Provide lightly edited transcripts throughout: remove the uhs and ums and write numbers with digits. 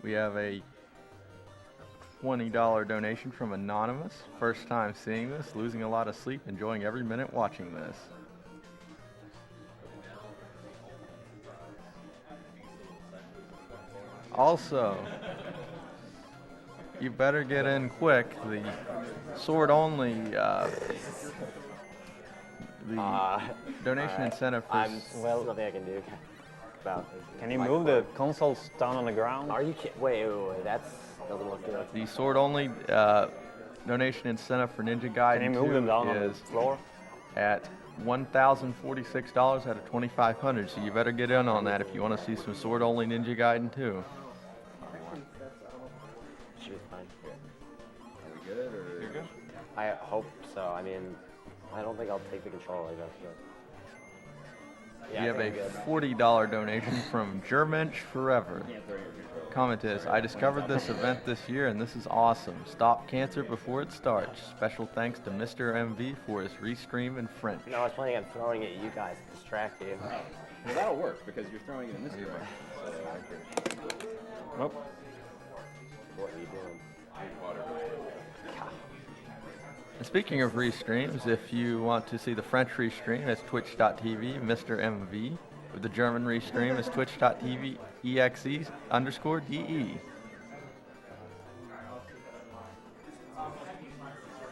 We have a $20 donation from Anonymous. First time seeing this, losing a lot of sleep, enjoying every minute watching this. Also, you better get in quick. The sword only, donation incentive for. Well, nothing I can do about. Can you move the consoles down on the ground? Are you kidding? Wait, that doesn't look good. The sword only donation incentive for Ninja Gaiden Can you move them down on the floor? At $1,046 out of 2,500. So you better get in on that if you want to see some sword only Ninja Gaiden 2. Should be fine. Are we good or? You're good. I hope so. I mean, I don't think I'll take the controller like that. But yeah, You have a $40 donation from Germensch Forever. Comment is, I discovered this event this year and this is awesome. Stop cancer before it starts. Special thanks to Mr. MV for his restream in French. No, I was planning on throwing it at you guys to distract you. Well, that'll work because you're throwing it in this direction. Nope. What are you doing? And speaking of restreams, if you want to see the French restream, it's twitch.tv, Mr. MV. With the German restream, it's twitch.tv, exe_de.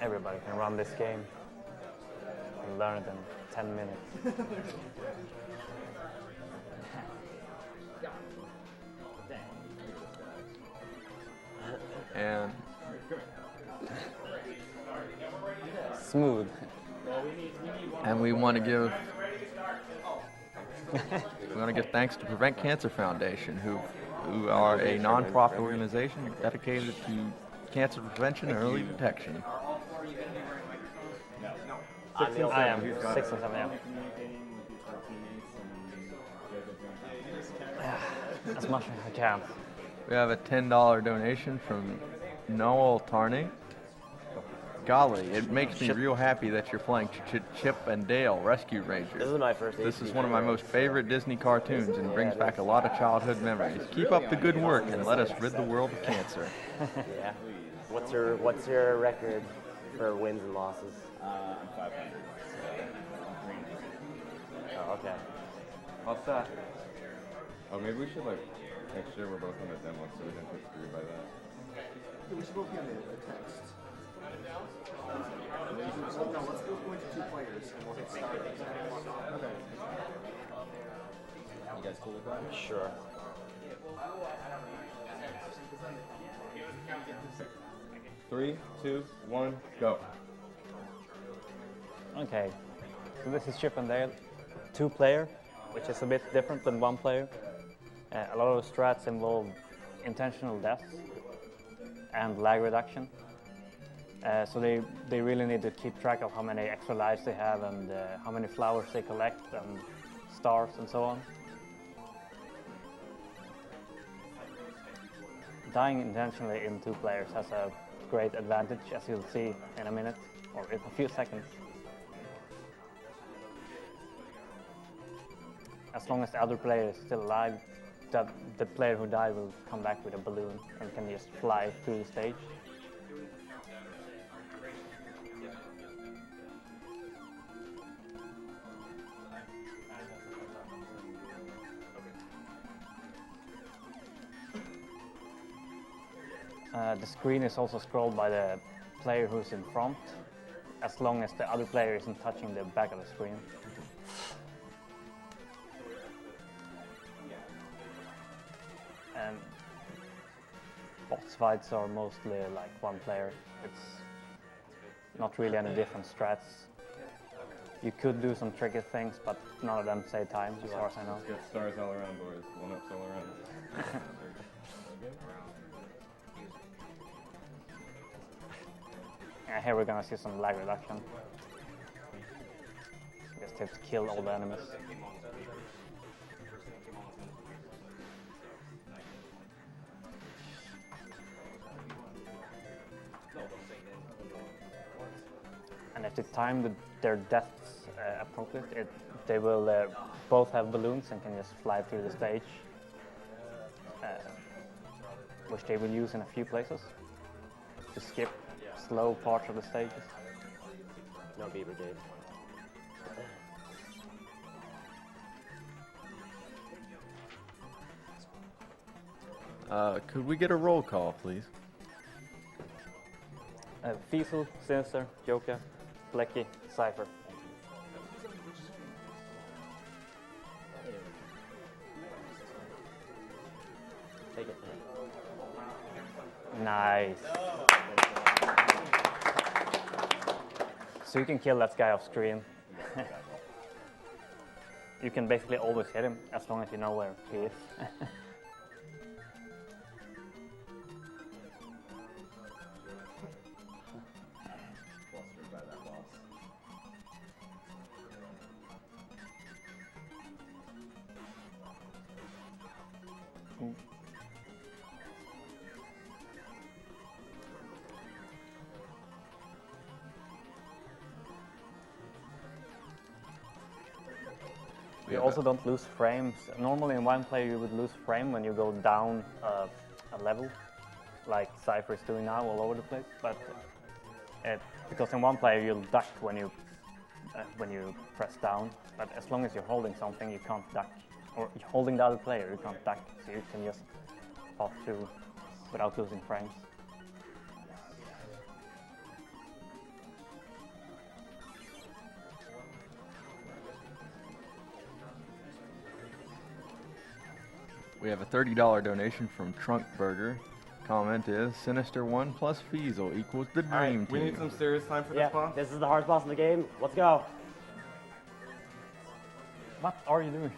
Everybody can run this game and learn it in 10 minutes. And Smooth. And we want to give thanks to Prevent Cancer Foundation, who are a non-profit organization dedicated to cancer prevention and early detection. I am 6 and 7, yeah. As much as I can. We have a $10 donation from Noel Tarney. Golly, it makes me real happy that you're playing Chip and Dale Rescue Rangers. This is my first. This is one of my most favorite Disney cartoons and brings back a lot of childhood memories. Keep up the good work and let us rid the world of cancer. Yeah. What's your record for wins and losses? I'm 500. Oh, okay. What's that? Oh, maybe we should like make sure we're both on the demo so we don't get screwed by that. We should both be on the text. No, let's go into 2 players and we'll hit start. Okay. You guys cool with that? Sure. Three, two, one, go. Okay, so this is Chip and Dale, 2-player, which is a bit different than 1-player. A lot of the strats involve intentional deaths and lag reduction. So they really need to keep track of how many extra lives they have and how many flowers they collect and stars and so on. Dying intentionally in 2 players has a great advantage, as you'll see in a minute, or in a few seconds. As long as the other player is still alive, the player who died will come back with a balloon and can just fly through the stage. The screen is also scrolled by the player who's in front, as long as the other player isn't touching the back of the screen. And boss fights are mostly like 1 player. It's not really any different strats. You could do some tricky things, but none of them save time, as far as I know. Get stars all around, boys. 1-ups all around. And here we're gonna see some lag reduction. Just have to kill all the enemies. And if they time their deaths appropriate, they will both have balloons and can just fly through the stage. which they will use in a few places to skip slow parts of the stages. No beaver gate. Could we get a roll call, please? Vesves, Sinister, Yono, Blechy, Cyghfer. Take it. Nice. So you can kill that guy off screen. You can basically always hit him as long as you know where he is. You also don't lose frames. Normally in one player you would lose frame when you go down a level, like Cyghfer is doing now all over the place. But because in one player you'll duck when you press down, but as long as you're holding something you can't duck, or you're holding the other player you can't duck, so you can just pop through without losing frames. We have a $30 donation from Trunk Burger. Comment is Sinister1 plus Feasel equals the dream We team. need some serious time for Yeah, this boss. this is the hardest boss in the game. Let's go. What are you doing?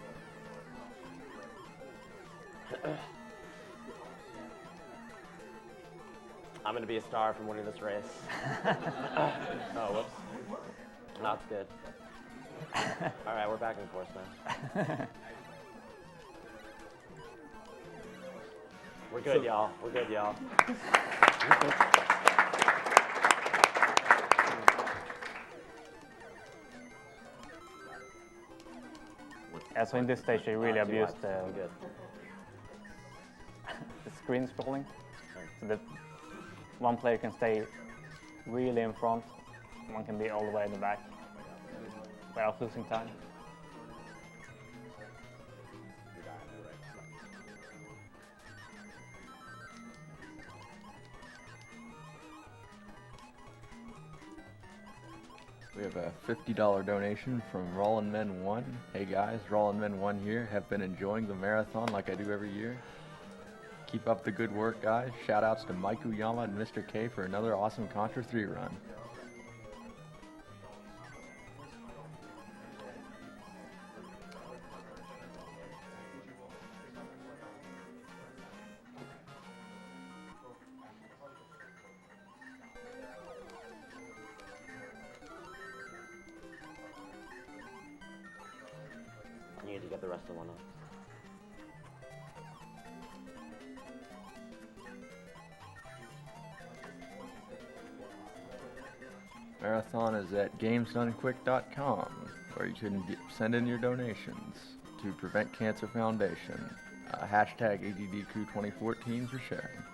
I'm gonna be a star from winning this race. Oh, whoops. Not good. All right, we're back in force now. We're good, y'all. We're good, y'all. So in this stage they really Too abused much. We're good. the screen scrolling, so that one player can stay really in front, one can be all the way in the back without losing time. We have a $50 donation from Rollin' Men 1. Hey guys, Rollin' Men 1 here. Have been enjoying the marathon like I do every year. Keep up the good work, guys. Shout outs to Mike Uyama and Mr. K for another awesome Contra 3 run. You need to get the rest of the one up. Marathon is at gamesdonequick.com, where you can send in your donations to Prevent Cancer Foundation. Hashtag ADDCrew2014 for sharing.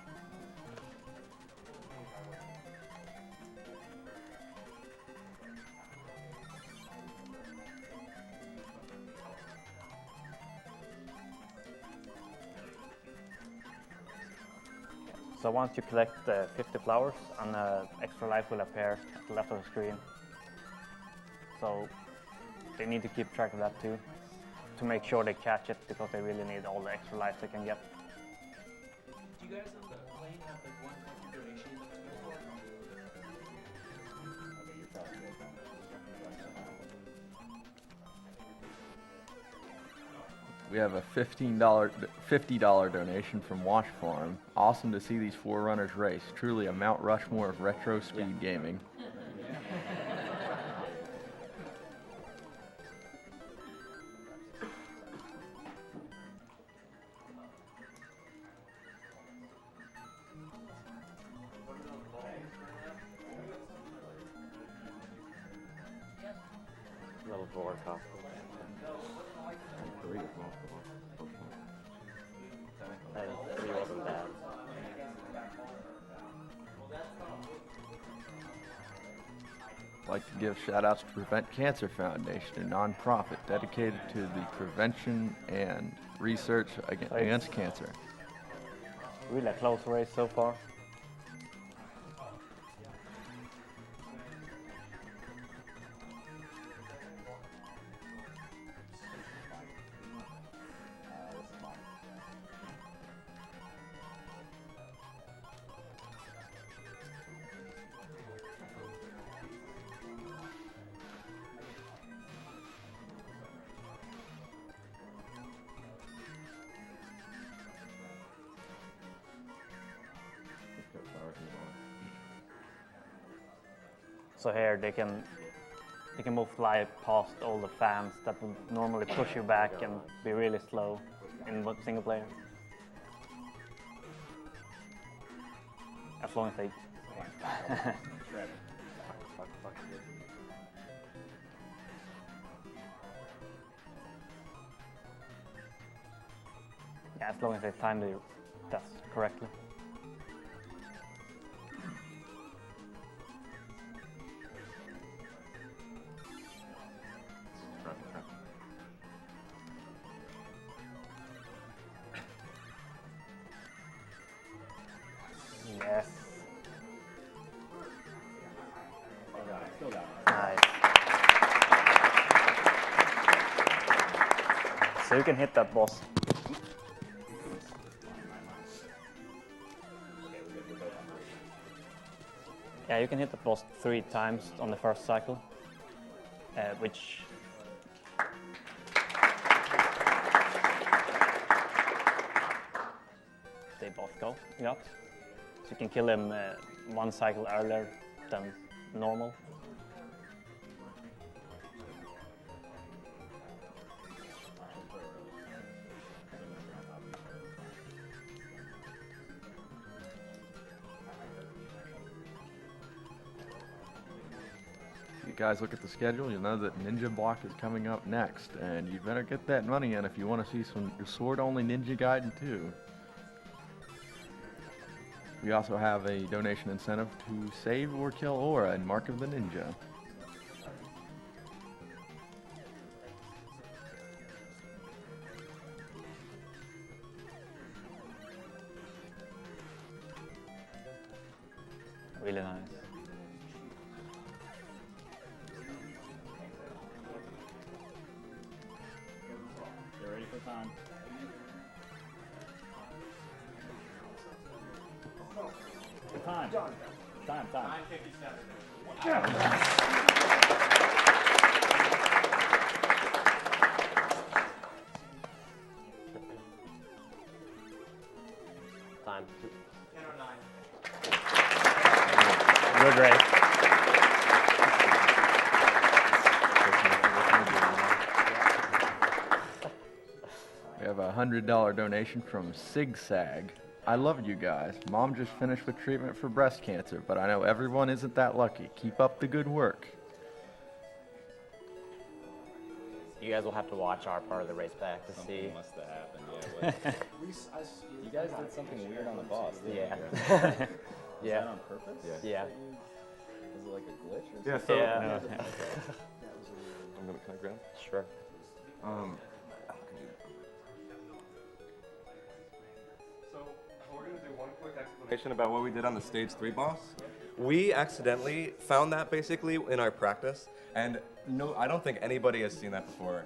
So once you collect 50 flowers, an extra life will appear at the left of the screen. So they need to keep track of that too, to make sure they catch it, because they really need all the extra life they can get. Do you guys on the plane have like one country donation you can go for? We have a $50 donation from Wash Farm. Awesome to see these Forerunners race. Truly a Mount Rushmore of retro speed gaming. Level 4 costume. And 3 wasn't bad. I'd like to give shout outs to Prevent Cancer Foundation, a nonprofit dedicated to the prevention and research against cancer. Really a close race so far. So here they can move fly past all the fans that would normally push you back and be really slow in single player. As long as they yeah, as long as they time the test correctly. Yes. Nice. So you can hit that boss. Yeah, you can hit the boss 3 times on the first cycle, which they both got. So you can kill him 1 cycle earlier than normal. You guys look at the schedule, you'll know that Ninja Block is coming up next, and you better get that money in if you want to see some sword-only Ninja Gaiden 2. We also have a donation incentive to save or kill Aura in Mark of the Ninja. Really nice. Get ready for time. Time. Time. 9:57. Time. 10:09. Good race. We have a $100 donation from Sigsag. I love you guys. Mom just finished with treatment for breast cancer, but I know everyone isn't that lucky. Keep up the good work. You guys will have to watch our part of the race back to see. Something must have happened, yeah. Like, you guys did something weird on the boss, didn't Yeah. you? Yeah. Was that on purpose? Yeah. Was it like a glitch or something? Yeah, so Yeah. can I grab? Sure. So we're going to do one quick explanation about what we did on the stage 3 boss. We accidentally found that basically in our practice, and no, I don't think anybody has seen that before.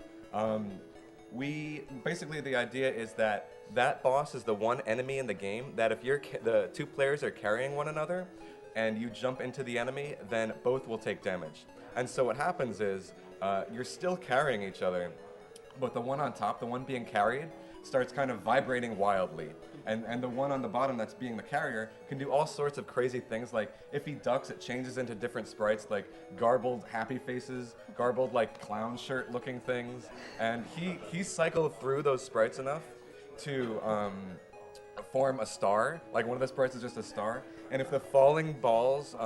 We basically, the idea is that that boss is the one enemy in the game that if the 2 players are carrying one another and you jump into the enemy, then both will take damage. And so what happens is you're still carrying each other, but the one on top, the one being carried, starts kind of vibrating wildly. And the one on the bottom that's being the carrier can do all sorts of crazy things, like if he ducks, it changes into different sprites, like garbled happy faces, garbled like clown shirt looking things. And he cycled through those sprites enough to form a star. Like one of the sprites is just a star. And if the falling balls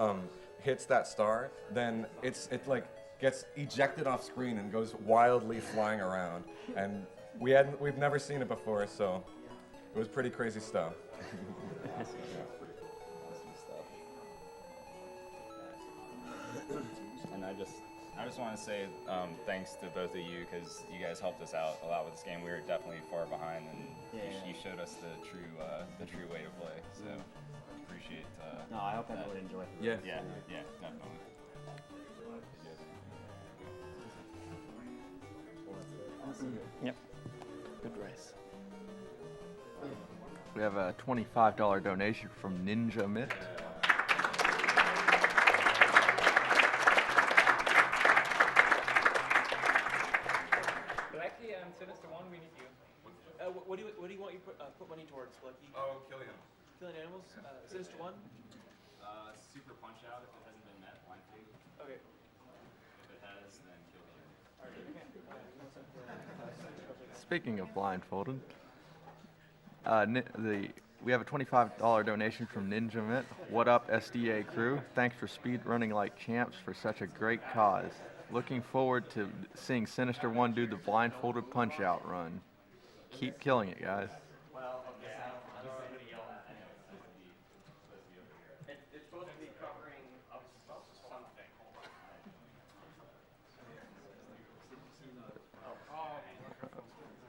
hits that star, then it like gets ejected off screen and goes wildly flying around. And we've never seen it before, so It was pretty crazy stuff. And I just want to say thanks to both of you because you guys helped us out a lot with this game. We were definitely far behind, and you showed us the true way to play. So appreciate. No, I hope everyone enjoyed it. Yeah. Yeah, definitely. Yep. Good race. We have a $25 donation from Ninja Mitt. Blechy and Sinister1, we need you. What do you want you put money towards, Blechy? Oh, killing him. Killing animals? Sinister1? Super punch out if it hasn't been met. Blind food. Okay. If it has, then kill the animal. Speaking of blindfolded, we have a $25 donation from Ninja Mitt. What up, SDA crew? Thanks for speed running like champs for such a great cause. Looking forward to seeing Sinister1 do the blindfolded punch out run. Keep killing it, guys. It's supposed to be covering something.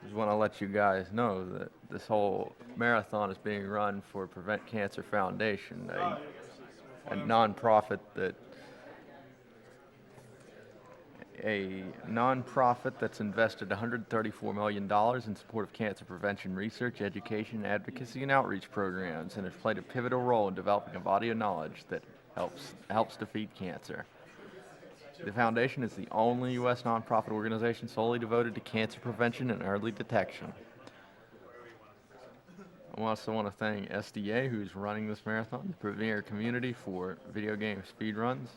Just want to let you guys know that this whole marathon is being run for Prevent Cancer Foundation, a nonprofit that's invested $134 million in support of cancer prevention research, education, advocacy, and outreach programs, and has played a pivotal role in developing a body of knowledge that helps defeat cancer. The foundation is the only U.S. nonprofit organization solely devoted to cancer prevention and early detection. I also want to thank SDA, who's running this marathon, the premier community for video game speedruns.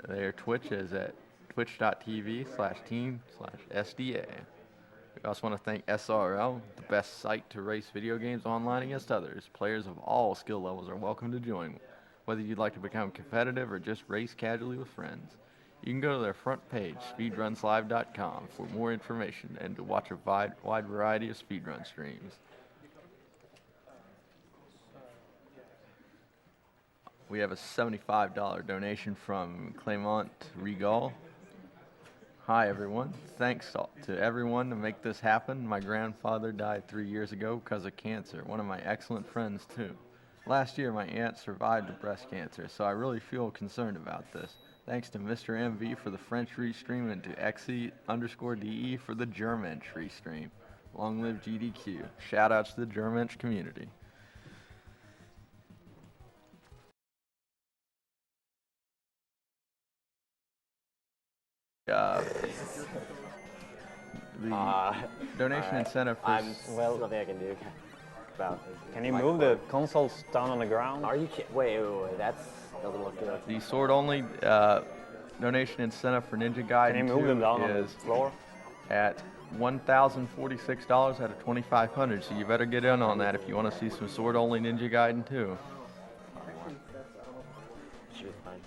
Their Twitch is at twitch.tv/team/SDA. We also want to thank SRL, the best site to race video games online against others. Players of all skill levels are welcome to join, whether you'd like to become competitive or just race casually with friends. You can go to their front page, speedrunslive.com, for more information and to watch a wide variety of speedrun streams. We have a $75 donation from Clement Regal. Hi everyone, thanks to everyone to make this happen. My grandfather died 3 years ago because of cancer, one of my excellent friends too. Last year my aunt survived of breast cancer, so I really feel concerned about this. Thanks to Mr. MV for the French restream and to XE_DE for the German restream. Long live GDQ. Shout outs to the German community. The donation incentive for Well, nothing I can do about it. Can you move the consoles down on the ground? Are you kidding? Wait, that doesn't look good. the sword only donation incentive for Ninja Gaiden Can you move them down 2 on the is floor? at $1,046 out of $2,500, so you better get in on that if you want to see some sword only Ninja Gaiden 2. She was fine.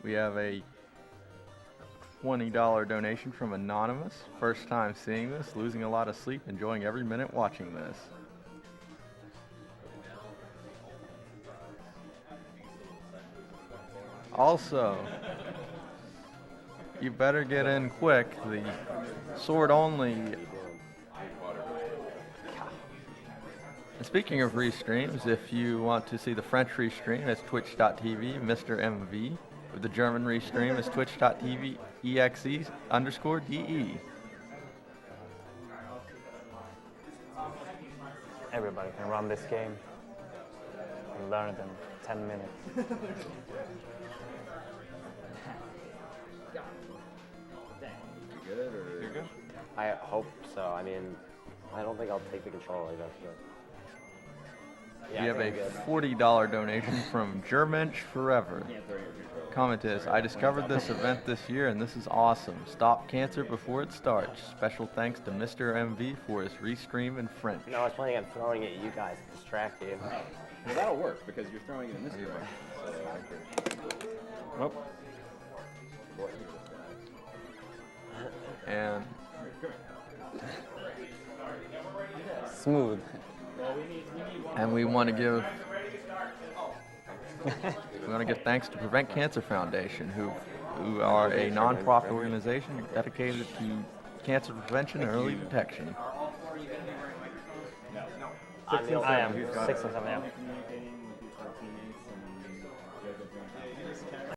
We have a $20 donation from Anonymous. First time seeing this, losing a lot of sleep, enjoying every minute watching this. Also, you better get in quick. The sword only. And speaking of restreams, if you want to see the French restream, it's twitch.tv, Mr. MV. The German restream is twitch.tv, EXE_DE. Everybody can run this game and learn it in 10 minutes. You're good? I hope so. I mean, I don't think I'll take the controller like that. But yeah, We have I a think I'm $40 donation from Germensch Forever. Comment is, I discovered this event this year and this is awesome. Stop cancer before it starts. Special thanks to Mr. MV for his restream in French. good. No, I was planning on throwing it at you guys to distract you. Well, that'll work because you're throwing it in this direction. Oh, And Smooth. we want to give thanks to Prevent Cancer Foundation, who are a non-profit organization dedicated to cancer prevention and early detection. I am 6 and 7, yeah.